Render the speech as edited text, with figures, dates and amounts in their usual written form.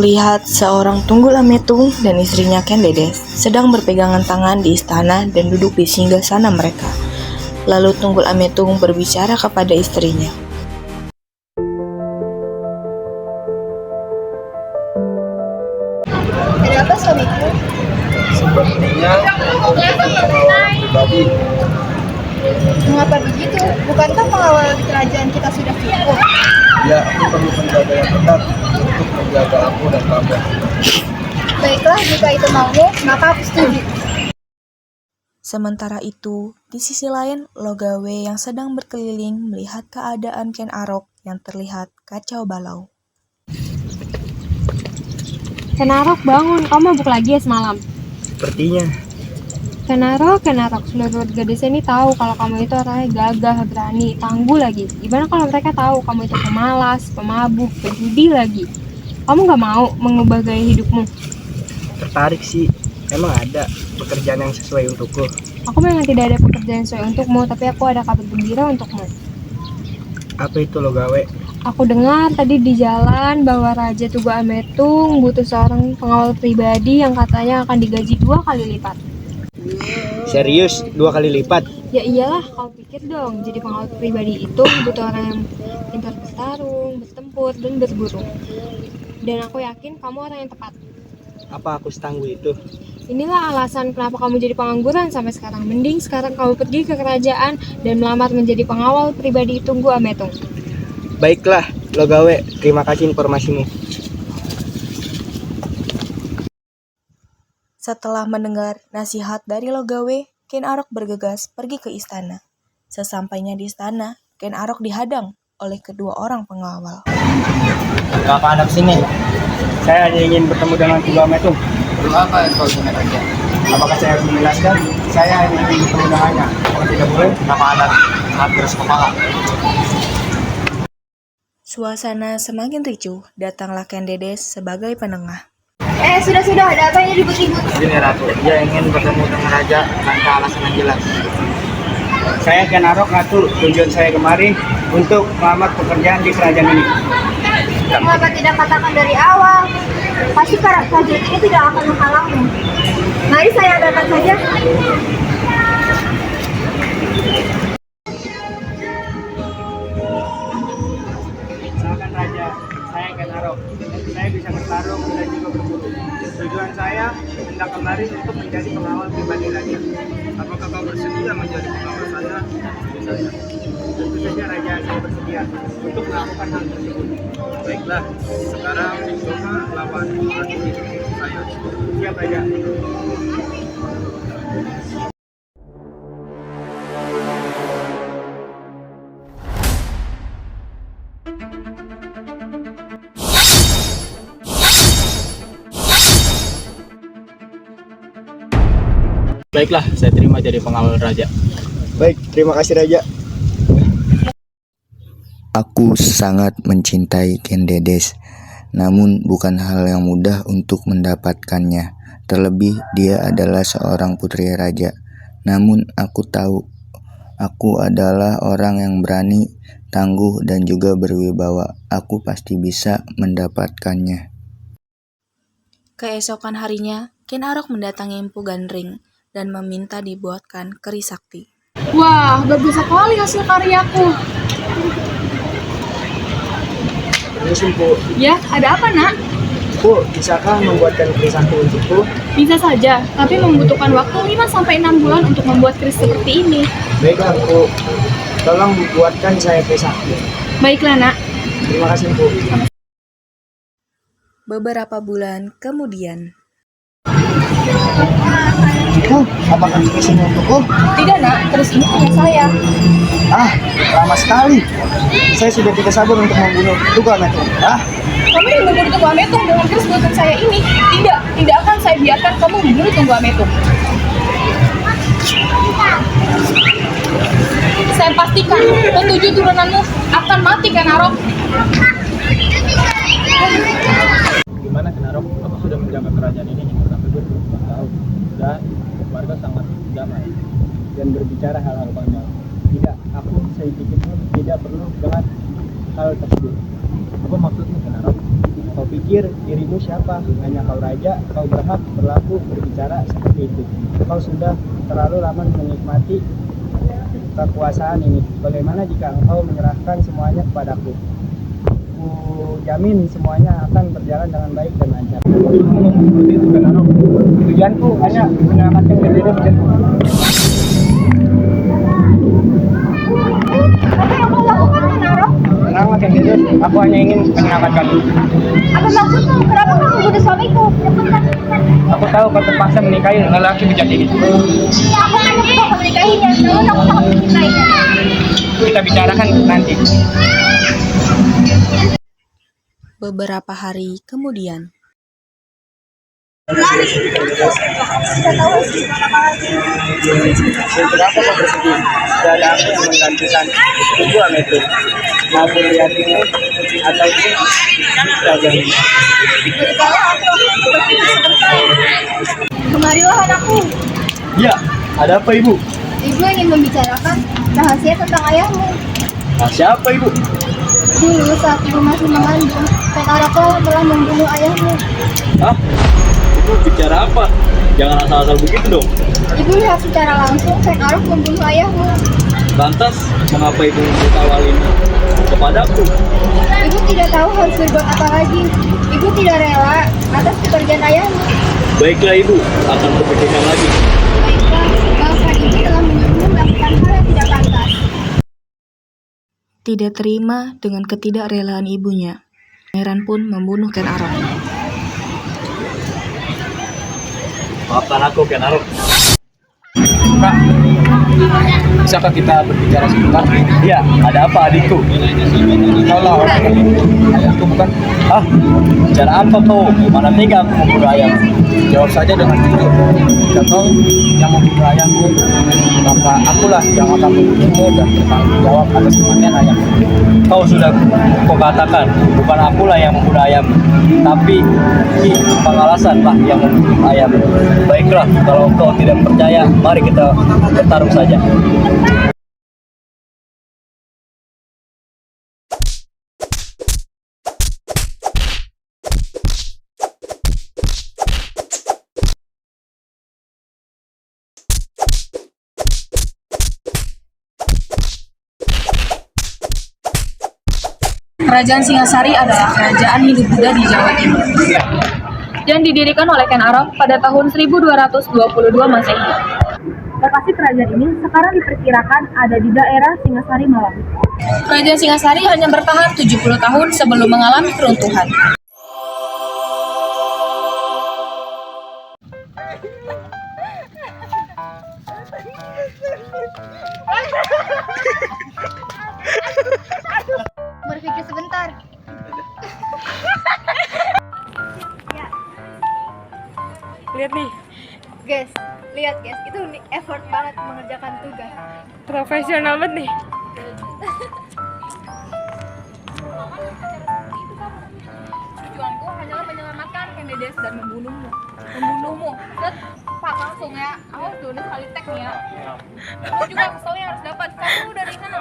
terlihat seorang Tunggul Ametung dan istrinya Ken Dedes sedang berpegangan tangan di istana dan duduk di singgasana mereka. Lalu Tunggul Ametung berbicara kepada istrinya. Ada apa suamiku? Sepertinya pengawal pribadi. Mengapa begitu? Bukankah pengawal di kerajaan kita sudah cukup? Ya, aku perlu penjaga yang ketat untuk menjaga aku dan kamu. Baiklah, jika itu maumu, maka aku setuju. Sementara itu, di sisi lain, Logawe yang sedang berkeliling melihat keadaan Ken Arok yang terlihat kacau balau. Ken Arok, bangun, kamu mabuk lagi ya semalam? Sepertinya. Ken Arok, seluruh warga desa ini tahu kalau kamu itu orangnya gagah, berani, tangguh lagi. Gimana kalau mereka tahu kamu itu pemalas, pemabuk, penjudi lagi? Kamu gak mau mengubah gaya hidupmu? Tertarik sih. Emang ada pekerjaan yang sesuai untukku? Aku memang tidak ada pekerjaan sesuai untukmu, tapi aku ada kabar gembira untukmu. Apa itu Logawe? Aku dengar tadi di jalan bahwa Raja Tugu Ametung butuh seorang pengawal pribadi yang katanya akan digaji 2 kali lipat. Serius? 2 kali lipat? Ya iyalah, kau pikir dong, jadi pengawal pribadi itu butuh orang yang pintar bertarung, bertempur, dan berburu. Dan aku yakin kamu orang yang tepat. Apa aku setangguh itu? Inilah alasan kenapa kamu jadi pengangguran sampai sekarang. Mending sekarang kamu pergi ke kerajaan dan melamar menjadi pengawal pribadi Tunggul Ametung. Baiklah, Logawe. Terima kasih informasimu. Setelah mendengar nasihat dari Logawe, Ken Arok bergegas pergi ke istana. Sesampainya di istana, Ken Arok dihadang oleh kedua orang pengawal. Kenapa Anda kesini? Saya hanya ingin bertemu dengan Tunggul Ametung. Perlu apa yang kau ingin raja? Apakah saya harus menjelaskan? Saya hanya ingin bertemu dengannya. Kalau tidak boleh, Kenapa Anda sangat keras kepala? Suasana semakin ricuh, datanglah Ken Dedes sebagai penengah. Sudah, ada apa ini ribut-ribut? Begini Ratu, dia ingin bertemu dengan raja tanpa alasan yang jelas. saya Ken Arok, Ratu. Tujuan saya kemari untuk melamar pekerjaan di kerajaan ini. Mengapa tidak katakan dari awal? Pasti kerajaan ini tidak akan menghalangmu. Mari saya datang saja. Silakan Raja, saya Ken Arok. Saya bisa bertarung dan juga berburu. Tujuan saya hendak kemari untuk menjadi pengawal pribadi Raja. Apakah kau bersedia menjadi pengawal saya? Tentu saja Raja, saya bersedia untuk melakukan hal tersebut. Baiklah, sekarang coba lawan saya. Siap Raja. Baiklah, saya terima jadi pengawal raja. Baik, terima kasih Raja. Aku sangat mencintai Ken Dedes, namun bukan hal yang mudah untuk mendapatkannya. Terlebih dia adalah seorang putri raja. Namun aku tahu aku adalah orang yang berani, tangguh, dan juga berwibawa. Aku pasti bisa mendapatkannya. Keesokan harinya, Ken Arok mendatangi Empu Gandring dan meminta dibuatkan keris sakti. Wah, bagus sekali hasil karyaku. Terus Bu, Ya, ada apa nak? Bu, bisakah membuatkan keris sakti untukku? Bisa saja, tapi membutuhkan waktu 5-6 bulan untuk membuat keris seperti ini. Baiklah Bu, tolong buatkan saya keris sakti. Baiklah nak. Terima kasih Bu. Beberapa bulan kemudian, Bu, apakah keris ini untukku? Tidak nak, terus ini punya saya. Ah, lama sekali. Saya sudah tidak sabar untuk membunuh Tunggul Ametung. Kamu yang membunuh Tunggul Ametung dengan keris buatan saya ini. Tidak akan saya biarkan kamu membunuh Tunggul Ametung. Saya pastikan ketujuh turunanmu akan mati, Ken Arok. Gimana Ken Arok? Aku sudah menjaga kerajaan ini sampai 24 tahun dan warga sangat damai Dan berbicara hal-hal konyol. Tidak, saya pikir tidak perlu dengan hal tersebut. apa maksudnya Ken Arok? Kau pikir dirimu siapa? Hanya kau raja, kau berhak berlaku berbicara seperti itu. Kau sudah terlalu lama menikmati kekuasaan ini. Bagaimana jika engkau menyerahkan semuanya kepadaku? Ku jamin semuanya akan berjalan dengan baik dan lancar. Seperti itu kan, Arok. Tujuanku hanya menyelamatkan Kendedes dan Apa yang kau lakukan, Kenaro? Kenapa Kendedes? Aku hanya ingin menyelamatkanmu. Apa maksudmu? Kenapa kamu membunuh suamiku? Aku tahu kau terpaksa menikahi lelaki bejat ini. Aku hanya bisa menikahinya, namun aku sangat mencintainya. Kita bicarakan nanti. Beberapa hari kemudian, Kenapa kau bersedih? Tidak ada aku yang menggantikan tubuh Ametu. Maupun lihatmu ataupun rajanya. Kemarilah anakku. Ya, ada apa ibu? Ibu ingin membicarakan rahasia tentang ayahmu. Siapa ibu? Dulu saat ibu masih mengandung, Kenaro telah membunuh ayahmu. Hah? Ibu bicara apa? Jangan asal-asal begitu dong. Ibu lihat secara langsung Kenaro membunuh ayahmu. Lantas, mengapa ibu memberitahu hal ini kepadaku? Ibu tidak tahu harus berbuat apa lagi. Ibu tidak rela atas pekerjaan ayahmu. Baiklah ibu, akan kupikirkan lagi. Baiklah, bahkan ibu telah menyuruhmu melakukan hal yang tidak pantas. tidak terima dengan ketidakrelaan ibunya. Pangeran pun membunuh Ken Arok. Maafkan aku, Ken Arok. Kak, bisakah kita berbicara sebentar? Iya, ada apa adikku? Kau lah orang yang ayahku bukan? Ah, bicara apa kau? Mana tega aku membunuh ayahmu? Jawab saja dengan jujur. Jika kau yang membunuh ayahku, maka akulah yang akan membunuhmu dan bertanggung jawab atas kematian ayahmu. Kau sudah kau katakan, bukan akulah yang membunuh ayahmu, tapi Ki Pangalasan lah yang membunuh ayahmu. Baiklah, kalau kau tidak percaya, mari kita bertarung saja. Kerajaan Singasari adalah kerajaan Hindu Buddha di Jawa Timur dan didirikan oleh Ken Arok pada tahun 1222 Masehi. Lokasi kerajaan ini sekarang diperkirakan ada di daerah Singasari Malang. Kerajaan Singasari hanya bertahan 70 tahun sebelum mengalami keruntuhan. Berpikir sebentar. Lihat nih, Guys, lihat guys, itu effort banget mengerjakan tugas. profesional banget nih. Tujuanku hanyalah menyelamatkan Kendedes dan membunuhmu. Dan Pak langsung ya, aku udah sekali tag nih ya. Lu juga keselnya harus dapat. Kamu dari sana.